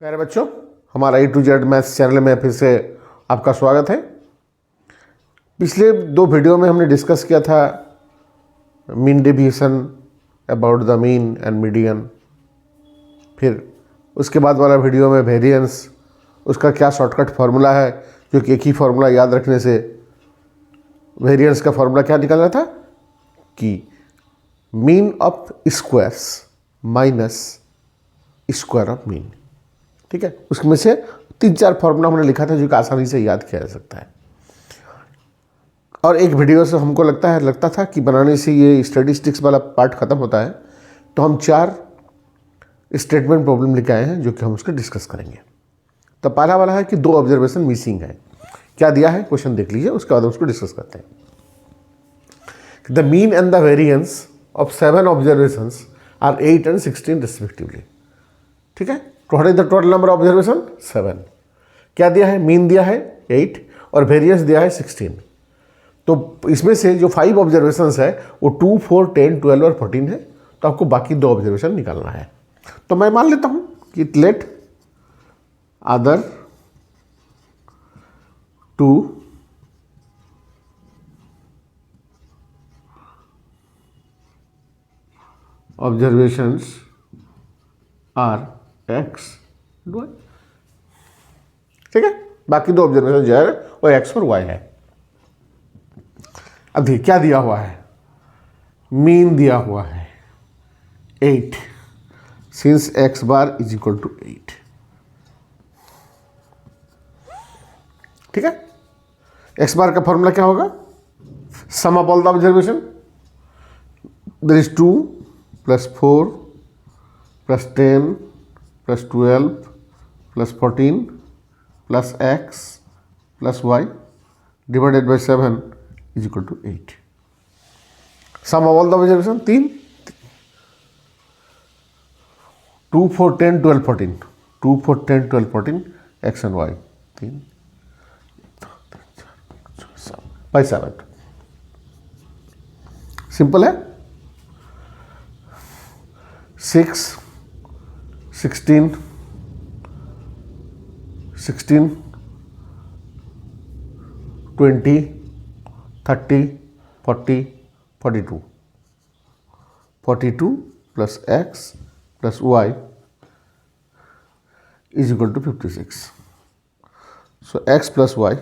प्यारे बच्चों, हमारा A to Z maths channel में फिर से आपका स्वागत है। पिछले दो वीडियो में हमने डिस्कस किया था mean deviation, about the mean and median. फिर उसके बाद वाला वीडियो में वेरिएंस, उसका क्या शॉर्टकट फार्मूला है, क्योंकि एक ही फार्मूला याद रखने से वेरिएंस का फार्मूला क्या निकलना था कि mean of squares minus square of mean. ठीक है, उसमें से 3-4 फार्मूला हमने लिखा था जो कि आसानी से याद किया जा सकता है। और एक वीडियो से हमको लगता था कि बनाने से ये स्टैटिस्टिक्स वाला पार्ट खत्म होता है, तो हम 4 स्टेटमेंट प्रॉब्लम लेके आए हैं जो कि हम उसको डिस्कस करेंगे। तो पहला वाला है कि 2 ऑब्जर्वेशन मिसिंग है। क्या दिया है क्वेश्चन देख लीजिए, उसके बाद हम उसको डिस्कस करते हैं। The mean and the variance of 7 observations are 8 and 16 respectively. ठीक है, what is the total number of observation 7। क्या दिया है, मीन दिया है 8 और वेरिएंस दिया है 16। तो इसमें से जो 5 ऑब्जर्वेशंस है वो 2, 4, 10, 12 और 14 है। तो आपको बाकी 2 ऑब्जर्वेशन निकालना है। तो मैं मान लेता हूँ कि let other 2 observations are x y। ठीक है, बाकी 2 ऑब्जर्वेशन जो है वो x और y है। अब देखिए क्या दिया हुआ है, मीन दिया हुआ है 8 सिंस x बार इज इक्वल टू 8। ठीक है, x बार का फॉर्मूला क्या होगा, sum of all the observation, there is 2 + 4 + 10 + 12 + 14 + x + y divided by 7 is equal to 8. Sum of all the observation 3, 2, 4, 10, 12, 14, 2, 4, 10, 12, 14 x and y 3 by 7। Simple है। 6, 16, 20, 30, 40, 42, 42 plus x plus y is equal to 56. So x plus y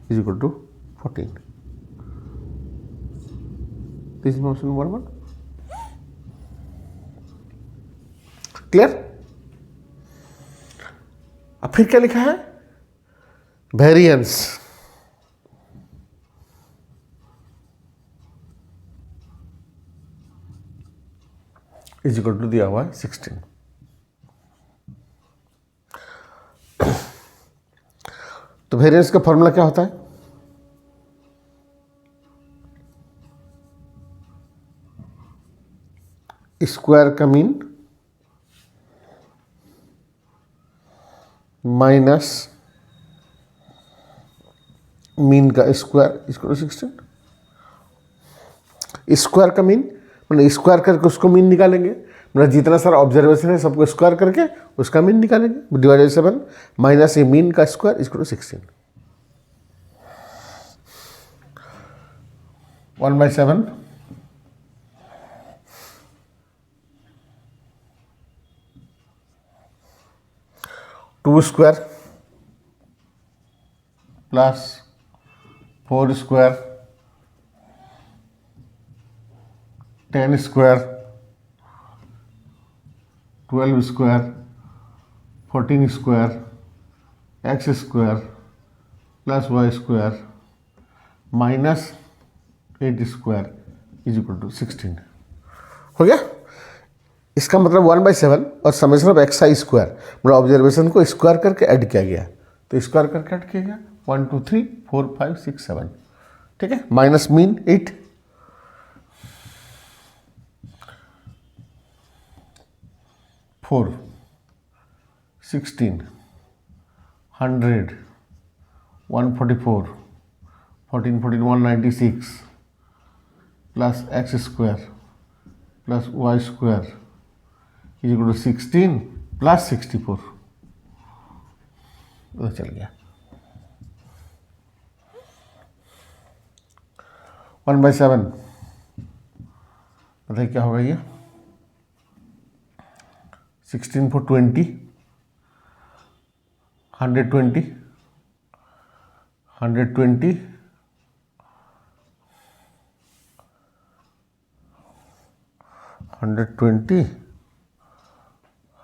is equal to 14. This is motion number 1. Clear. अब फिर क्या लिखा है, variance is equal to दिया हुआ है 16। तो वेरिएंस का फॉर्मूला क्या होता है, स्क्वायर का मीन माइनस मीन का स्क्वायर इसको 16। स्क्वायर का मीन मतलब स्क्वायर करके उसको मीन निकालेंगे, मतलब जितना सारा ऑब्जर्वेशन है सबको स्क्वायर करके उसका मीन निकालेंगे, डिवाइडेड 7 माइनस ये मीन का स्क्वायर इसको 16। 1/7 2 square plus 4 square 10 square 12 square 14 square x square plus y square minus 8 square is equal to 16। हो गया। इसका मतलब 1/7 और summation of x i square, मतलब ऑब्जर्वेशन को स्क्वायर करके ऐड किया गया। तो स्क्वायर करके ऐड किया गया 1, 2, 3, 4, 5, 6, 7। ठीक है, minus mean 8, 4, 16, 100, 144, 14, 14, 196 plus x square plus y square is equal to 16 plus 64 उधर चल गया। 1/7 बताइए क्या होगा ये। 16 for 20, 120, 120, 120,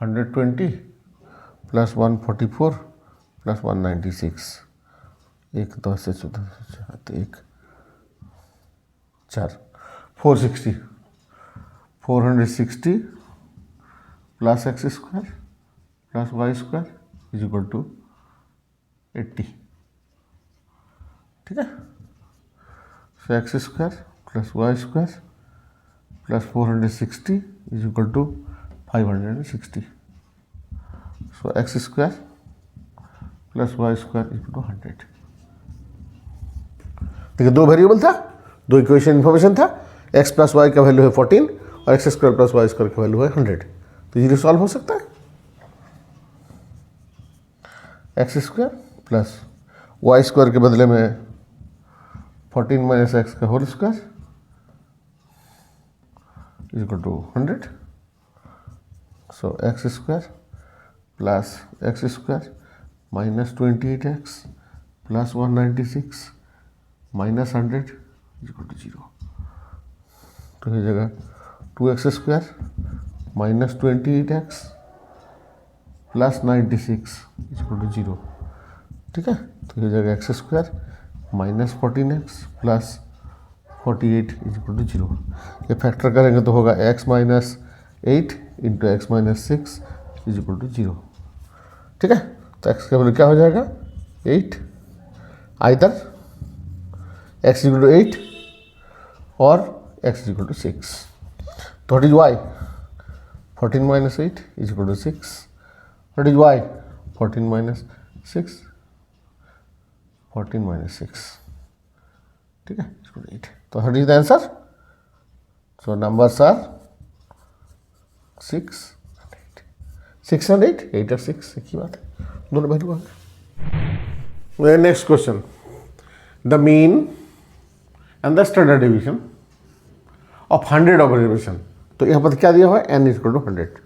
120 प्लस 144 प्लस 196, 1 2 से 14 1 4 460 460 plus x square plus y square is equal to 80। ठीक है, so x square plus y square plus 460 is equal to 560। So x square plus y square is equal to 100। देखिए दो variable था, दो equation information था। X plus y का value है 14 और x square plus y square का value है 100। तो ये सॉल्व हो सकता है। X square plus y square के बदले में 14 माइनस एक्स का whole square is equal to 100। So x square plus x square minus 28x plus 196 minus 100 is equal to 0। तो ये जगह 2x square minus 28x plus 96 is equal to 0। ठीक है, तो ये जगह x square minus 14x plus 48 is equal to 0। ये factor करेंगे तो होगा x minus 8 into x minus 6 is equal to 0। ठीक है, तो x का वैल्यू क्या हो जाएगा 8, आइदर x इक्वल टू 8 और x इक्वल टू 6। तो what is y? 14 minus 8 is equal to 6। What is y? 14 minus 6, 14 minus 6। ठीक है, इक्वल टू 8। तो what is the answer? So numbers are 6 and 8। 6 and 8, 8 और 6 एक ही बात है, दोनों वैल्यू आ गए। Next question, the mean and the standard division of 100 observation. तो यहाँ पर क्या दिया हुआ है n इक्वल टू 100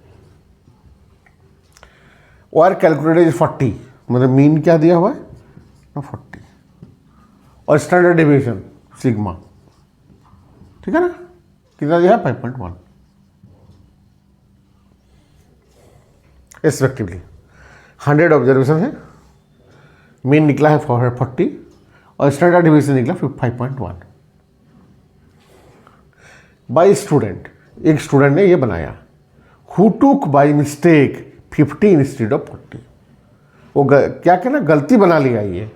और कैलकुलेटेड 40, मतलब मीन क्या दिया हुआ है 40 और स्टैंडर्ड डिवीजन सिग्मा। ठीक है ना, कितना दिया है 5.1 रेस्पेक्टिवली। 100 ऑब्जर्वेशन है, मीन निकला है 40 और स्टैंडर्ड डिवीजन निकला 5.1 बाई स्टूडेंट। एक स्टूडेंट ने ये बनाया, who took by mistake 50 instead of 40। वो क्या कहना, गलती बना लिया ये।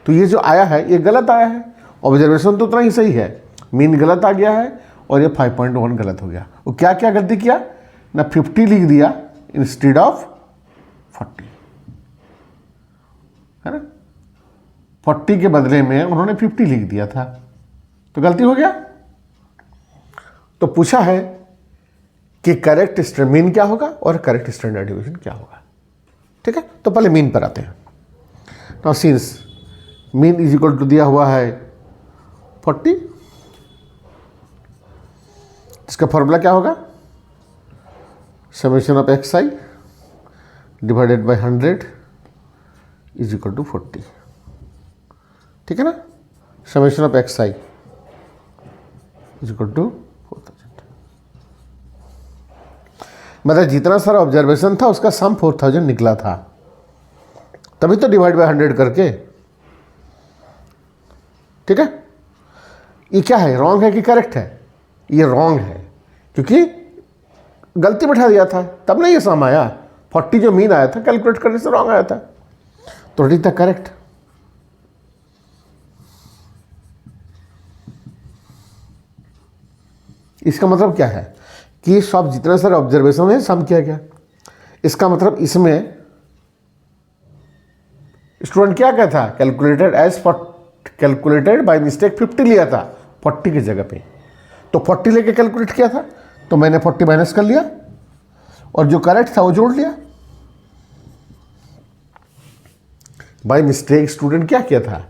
तो ये जो आया है ये गलत आया है। ऑब्जर्वेशन तो उतना ही सही है, मीन गलत आ गया है और ये 5.1 गलत हो गया। वो क्या क्या गलती किया ना, 50 लिख दिया इंस्टेड ऑफ 40, है ना। 40 के बदले में उन्होंने 50 लिख दिया था, तो गलती हो गया। तो पूछा है कि करेक्ट मीन क्या होगा और करेक्ट स्टैंडर्ड डिवीजन क्या होगा। ठीक है, तो पहले मीन पर आते हैं। Now since mean is equal to दिया हुआ है 40, इसका फॉर्मूला क्या होगा, summation of x i divided by 100 is equal to 40। ठीक है ना, summation of x i is equal to 4000। मतलब जितना सारा ऑब्जर्वेशन था उसका सम 4000 निकला था, तभी तो डिवाइड बाय 100 करके। ठीक है, ये क्या है, रॉन्ग है कि करेक्ट है? ये रॉन्ग है, क्योंकि गलती बैठा दिया था तब ना ये सम आया। 40 जो मीन आया था कैलकुलेट करने से रॉन्ग आया था, तो इट इज द करेक्ट। इसका मतलब क्या है कि सब जितने सारे ऑब्जर्वेशन है सम किया गया। इसका मतलब इसमें स्टूडेंट क्या कहता, कैलकुलेटेड बाय मिस्टेक 50 लिया था 40 की जगह पे, तो 40 लेके कैलकुलेट किया था, तो मैंने 40 माइनस कर लिया और जो करेक्ट था वो जोड़ लिया। बाय मिस्टेक स्टूडेंट क्या किया था,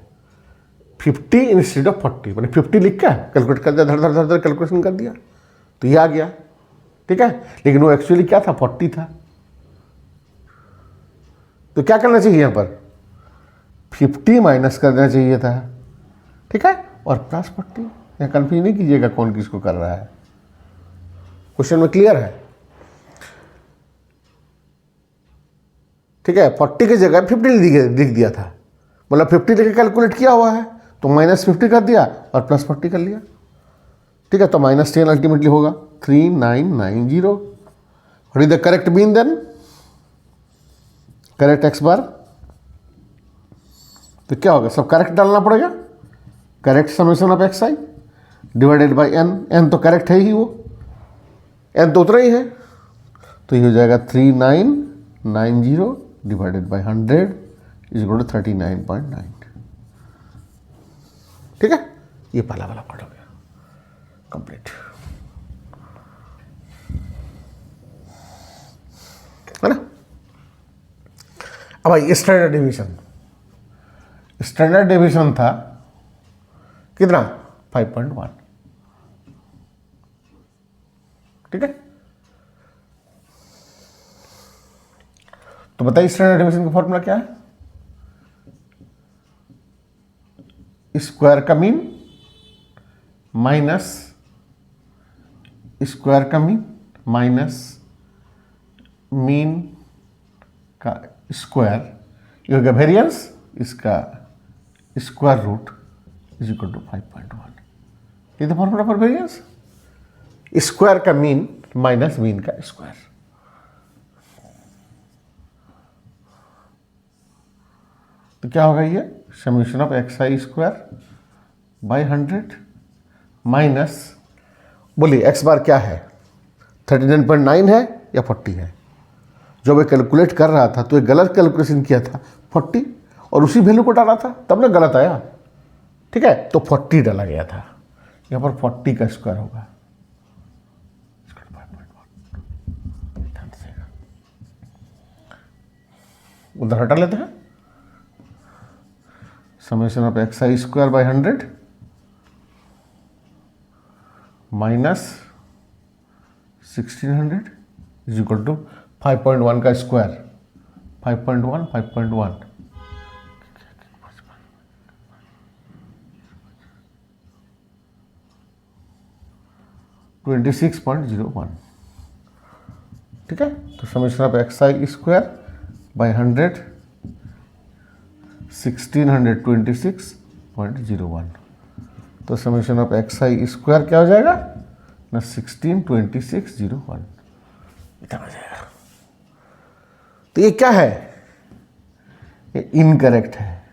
50 इंस्टेड ऑफ 40, मैंने 50 लिख के कैलकुलेट कर दिया, धड़ धड़ धड़ धड़ कैलकुलेशन कर दिया, तो ये आ गया, ठीक है। लेकिन वो एक्चुअली क्या था, 40 था। तो क्या करना चाहिए यहाँ पर, 50 माइनस कर देना चाहिए था, ठीक है, और प्लस 40। यहाँ कन्फ्यूज नहीं कीजिएगा कौन किसको कर रहा है, क्वेश्चन में क्लियर है, ठीक है। 40 की जगह 50 लिख दिया था, मतलब 50 लेके कैलकुलेट किया हुआ है, तो -50 कर दिया और +40 कर लिया, ठीक है। तो -10 अल्टीमेटली होगा 3990। What is the correct mean then, correct x bar, तो क्या होगा, सब करेक्ट डालना पड़ेगा, correct summation of x i divided by n, n तो करेक्ट है ही, वो एन तो उतना ही है, तो ये हो जाएगा 3990 divided by 100 is equal to 39.9, ठीक है। ये पहला वाला पार्ट हो गया कंप्लीट, है ना। अब भाई स्टैंडर्ड डेविएशन, स्टैंडर्ड डेविएशन था कितना, 5.1, ठीक है। तो बताइए स्टैंडर्ड डेविएशन का फॉर्मूला क्या है, स्क्वायर का मीन माइनस स्क्वायर का मीन माइनस मीन का स्क्वायर, ये हो गया वेरिएंस, इसका square root is equal to 5.1। ये तो फॉर्मूला फॉर वेरिएंस, स्क्वायर का मीन माइनस मीन का स्क्वायर, तो क्या होगा ये, summation of x i square by 100 minus, बोलिए एक्स बार क्या है, 39.9 है या 40 है। जब मैं कैलकुलेट कर रहा था तो एक गलत कैलकुलेशन किया था 40, और उसी वैल्यू को डाला था, तब ना गलत आया, ठीक है। तो 40 डाला गया था, यहाँ पर 40 का स्क्वायर होगा, उधर हटा लेते हैं, summation of x i square by 100 minus 1600 is equal to 5.1 का स्क्वायर, 5.1 5.1 26.01, ठीक है। तो summation of x i square by 100 1626.01, तो summation of x i square क्या हो जाएगा ना, 1626.01, इतना हो जाएगा। तो ये क्या है, ये इनकरेक्ट है,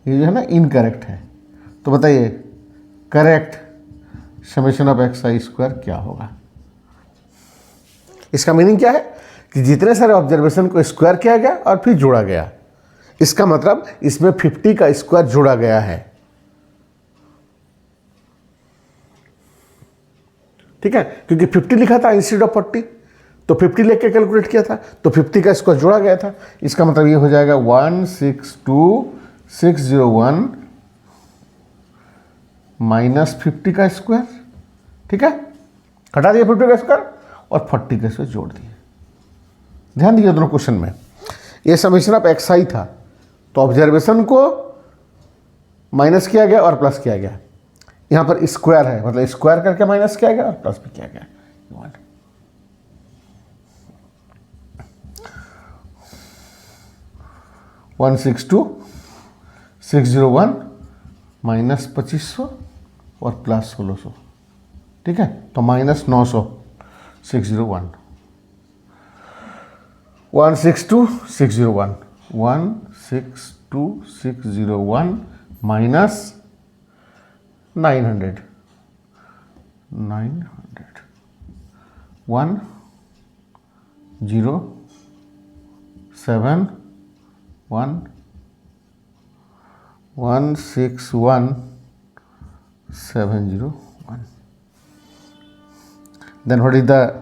ये जो है ना इनकरेक्ट है। तो बताइए correct summation of x i square क्या होगा। इसका मीनिंग क्या है कि जितने सारे ऑब्जर्वेशन को स्क्वायर किया गया और फिर जोड़ा गया, इसका मतलब इसमें 50 का स्क्वायर जोड़ा गया है, ठीक है, क्योंकि 50 लिखा था इंस्टेड ऑफ 40, तो 50 लेके कैलकुलेट किया था, तो 50 का स्क्वायर जोड़ा गया था। इसका मतलब ये हो जाएगा 162601 माइनस 50 का स्क्वायर, ठीक है, हटा दिया 50 का स्क्वायर और 40 का स्क्वायर जोड़ दिए। ध्यान दीजिए दोनों क्वेश्चन में, ये समेशन ऑफ एक्स आई था, तो ऑब्जर्वेशन को माइनस किया गया और प्लस किया गया, यहाँ पर स्क्वायर है, मतलब स्क्वायर करके माइनस किया गया और प्लस भी किया गया। 162,601 माइनस 2500 और प्लस 1600, ठीक है, तो minus 900 601 162,601 162,601 minus 900 1 0 7 1 161,701. Then what is the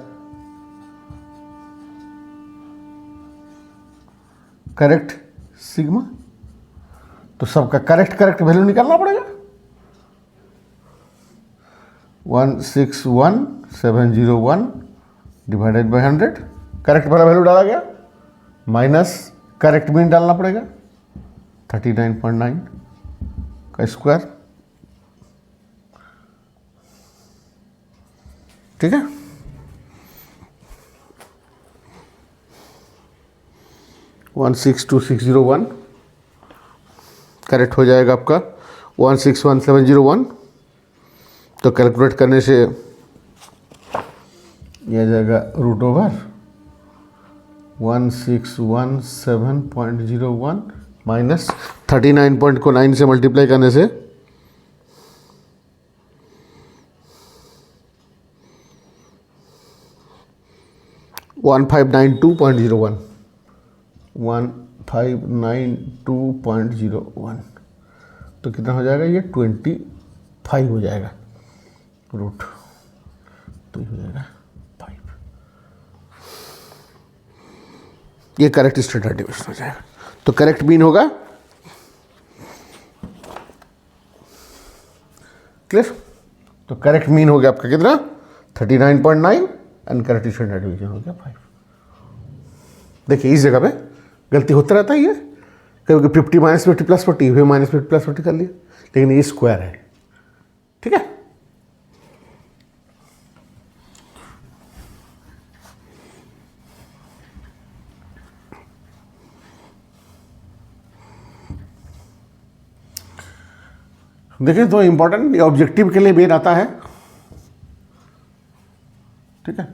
correct sigma. तो सबका करेक्ट वैल्यू निकालना पड़ेगा। 161,701 डिवाइडेड बाय 100, करेक्ट वाला वैल्यू डाला गया, माइनस करेक्ट मीन डालना पड़ेगा 39.9 का स्क्वायर। ठीक है, वन 162,601 करेक्ट हो जाएगा आपका 161,701। तो कैलकुलेट करने से यह आ जाएगा √161,701 माइनस 39 पॉइंट को 9 से मल्टीप्लाई करने से 1592.01 1592.01। तो कितना हो जाएगा ये 25 हो जाएगा, रूट तो हो जाएगा 5। ये करेक्ट स्टैंडर्ड डिवीजन हो जाएगा। तो करेक्ट मीन होगा, क्लियर। तो करेक्ट मीन हो गया आपका कितना 39.9 एंड करेक्ट स्टैंडर्ड डिवीजन हो गया 5। देखिए इस जगह पे गलती होता रहता है ये, क्योंकि 50 माइनस 50 प्लस 40 फिर माइनस 50 प्लस 40 कर लिया, लेकिन ये स्क्वायर है। ठीक है, देखिए तो इंपॉर्टेंट ऑब्जेक्टिव के लिए मेन आता है। ठीक है,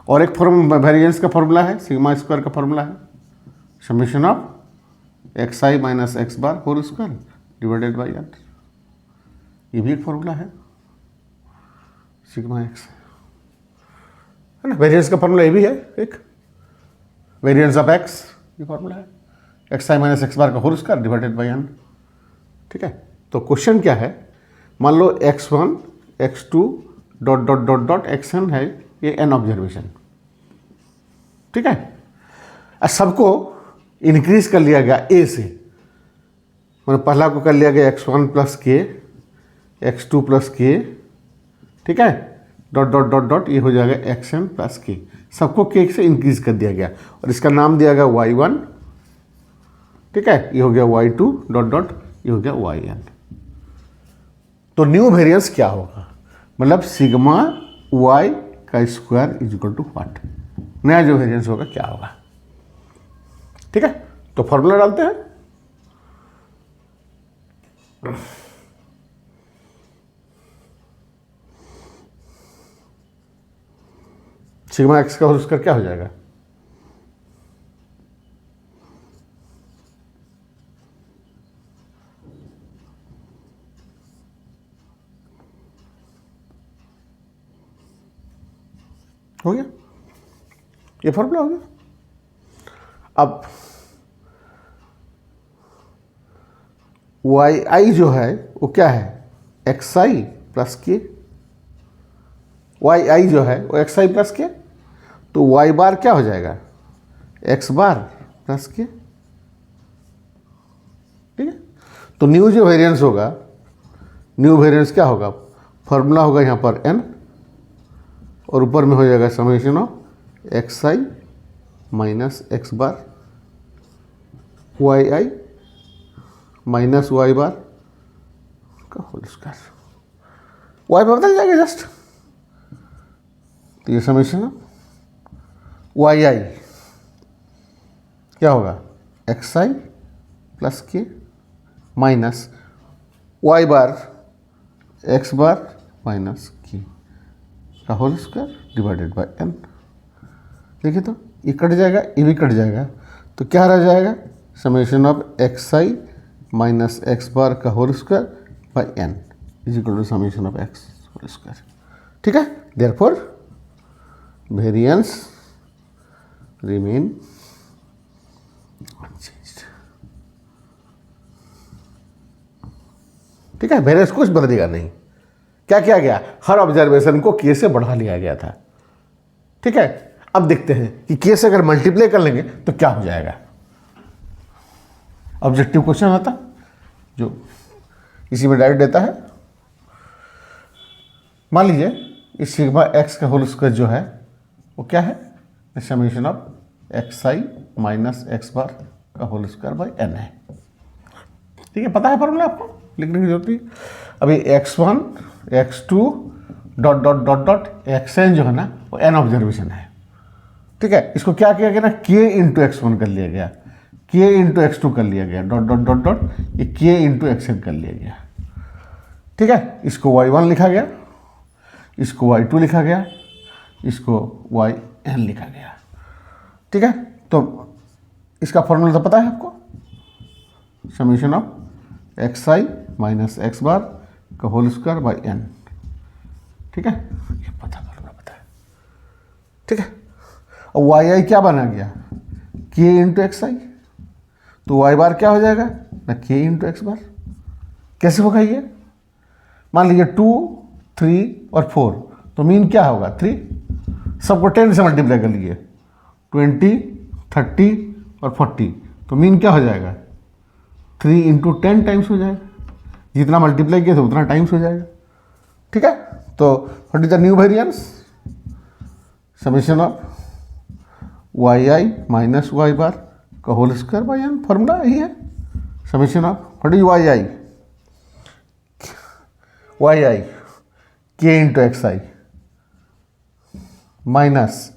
और एक फॉर्म वेरिएंस का फॉर्मूला है, सिग्मा स्क्वायर का फॉर्मूला है, summation of xi minus x bar whole square divided by n। ये भी एक फॉर्मूला है सिग्मा एक्स, है ना। वेरिएंस का फॉर्मूला ये भी है एक, वेरिएंस ऑफ x, ये फॉर्मूला है xi माइनस एक्स बार का whole square divided by n। ठीक है, तो क्वेश्चन क्या है, मान लो x1 x2 dot dot dot dot xn है, ये n ऑब्जर्वेशन। ठीक है, सबको इंक्रीज कर लिया गया a से, मतलब पहला को कर लिया गया x1 प्लस के, x2 प्लस के, ठीक है, डॉट डॉट डॉट डॉट, ये हो जाएगा xn प्लस के, सबको k से इंक्रीज कर दिया गया और इसका नाम दिया गया y1। ठीक है, ये हो गया y2 डॉट डॉट, ये हो गया yn। तो न्यू वेरिएंस क्या होगा, मतलब सिग्मा y का square is equal to what, नया जो वेरिएंस होगा क्या होगा। ठीक है, तो फॉर्मूला डालते हैं। सिग्मा एक्स का होल स्क्वायर क्या हो जाएगा, हो गया, ये फॉर्मूला हो गया। अब वाई आई जो है वो क्या है, एक्स आई प्लस के, वाई आई जो है वो एक्स आई प्लस के, तो वाई बार क्या हो जाएगा एक्स बार प्लस के। ठीक है, तो न्यू जो वेरिएंस होगा, न्यू वेरिएंस क्या होगा, फॉर्मूला होगा यहाँ पर n और ऊपर में हो जाएगा summation of x i minus x bar y i minus y bar का होल स्क्वायर, वाई बार बदल जाएगा जस्ट। तो ये समेशन ऑफ वाई आई क्या होगा, x i plus k minus y bar x bar minus k का whole square divided by n। देखिए तो ये कट जाएगा, ये भी कट जाएगा, तो क्या रह जाएगा, summation of x i minus x bar का whole square by n is equal to summation of x whole square. ठीक है, देयरफॉर वेरिएंस रिमेन अनचेंज्ड। ठीक है, वेरिएंस कुछ बदलेगा नहीं। क्या किया गया, हर ऑब्जर्वेशन को k से बढ़ा लिया गया था। ठीक है, अब देखते हैं कि k से अगर मल्टीप्लाई कर लेंगे तो क्या हो जाएगा। ऑब्जेक्टिव क्वेश्चन होता जो इसी में डायरेक्ट देता है। मान लीजिए इस सिग्मा एक्स का होल स्क्वायर जो है वो क्या है, summation of x i minus x bar का होल स्क्वायर बाई एन है। ठीक है, पता है फॉर्मूला आपको, लिखने की जरूरत नहीं। अभी x1 x2 dot dot dot dot xn जो है ना वो n ऑब्जर्वेशन है। ठीक है, इसको क्या किया गया ना, k इंटू x1 कर लिया गया, k इंटू x2 कर लिया गया, डॉट डॉट डॉट डॉट ये k इंटू xn कर लिया गया। ठीक है, इसको y1 लिखा गया, इसको y2 लिखा गया, इसको yn लिखा गया। ठीक है, तो इसका फॉर्मूला तो पता है आपको, summation of x i minus x bar का होल स्क्वायर बाई एन। ठीक है, ये फॉर्मूला पता है। ठीक है, और वाई आई क्या बना गया, के इंटू एक्स आई, तो वाई बार क्या हो जाएगा ना, के इंटू एक्स बार। कैसे होगा ये, मान लीजिए 2, 3 और 4, तो मीन क्या होगा 3, सबको 10 से मल्टीप्लाई कर लीजिए, 20, 30 और 40, तो मीन क्या हो जाएगा 3 इंटू 10 टाइम्स हो जाएगा, जितना मल्टीप्लाई किया था उतना टाइम्स हो जाएगा। ठीक है, तो what is the new variance, summation of y i minus y bar का whole square by n, formula यही है, summation of what is y i k into x i minus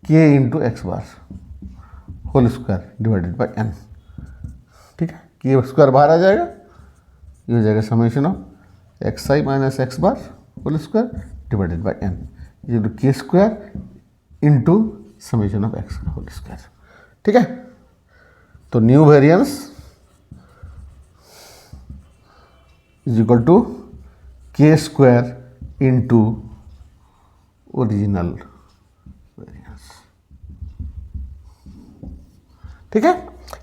k into x bar whole square divided by n. ठीक है, के square बाहर आ जाएगा, ये हो जाएगा summation of x i minus x bar whole square divided by n, ये k square into summation of x का होल स्क्वायर। ठीक है, तो new variance is equal to k square into original variance. ठीक है,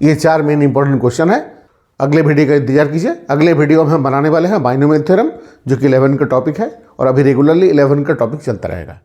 ये 4 मेन इंपॉर्टेंट क्वेश्चन है। अगले वीडियो का इंतजार कीजिए। अगले वीडियो में हम बनाने वाले हैं बाइनोमियल थ्योरम, जो कि 11 का टॉपिक है, और अभी रेगुलरली 11 का टॉपिक चलता रहेगा।